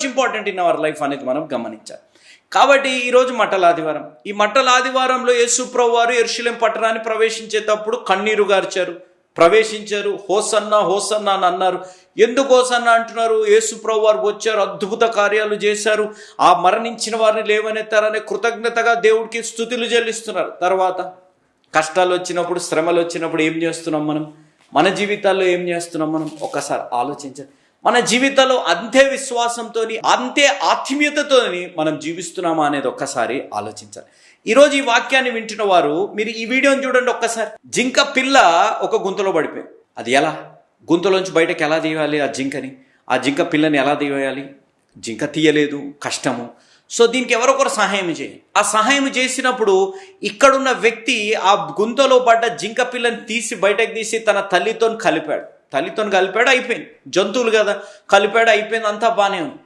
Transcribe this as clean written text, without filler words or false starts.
Important in our life అనేది మనం గమనించాలి. కాబట్టి ఈరోజు మట్టల ఆదివారం. ఈ మట్టల ఆదివారంలో యేసు ప్రభువారు యెరూషలేము పట్టణాన్ని ప్రవేశించేటప్పుడు కన్నీరు గార్చారు, ప్రవేశించారు. హోసన్నా హోసన్నా అని అన్నారు. ఎందుకు హోసన్నా అంటున్నారు? యేసు ప్రభువారు వచ్చారు, అద్భుత కార్యాలు చేశారు, ఆ మరణించిన వారిని లేవనెత్తారనే కృతజ్ఞతగా దేవుడికి స్తుతులు చెల్లిస్తున్నారు. తర్వాత కష్టాలు వచ్చినప్పుడు, శ్రమలు వచ్చినప్పుడు ఏం చేస్తున్నాం మనం? మన జీవితాల్లో ఏం చేస్తున్నాం మనం? ఒక్కసారి ఆలోచించండి. మన జీవితంలో అంతే విశ్వాసంతో, అంతే ఆత్మీయతతో మనం జీవిస్తున్నామా అనేది ఒక్కసారి ఆలోచించాలి. ఈరోజు ఈ వాక్యాన్ని వింటున్న వారు మీరు ఈ వీడియోని చూడండి ఒక్కసారి. జింక పిల్ల ఒక గుంతలో పడిపోయింది. అది ఎలా? గుంతలోంచి బయటకు ఎలా తీయాలి ఆ జింకని? ఆ జింక పిల్లని ఎలా తీయాలి? జింక తీయలేదు, కష్టము. సో దీనికి ఎవరొకరు సహాయం చేయాలి. ఆ సహాయం చేసినప్పుడు ఇక్కడున్న వ్యక్తి ఆ గుంతలో పడ్డ జింక పిల్లని తీసి బయటకు తీసి తన తల్లితో కలిపాడు. అయిపోయింది. జంతువులు కదా, కలిపాడు, అయిపోయింది, అంతా బాగానే ఉంది.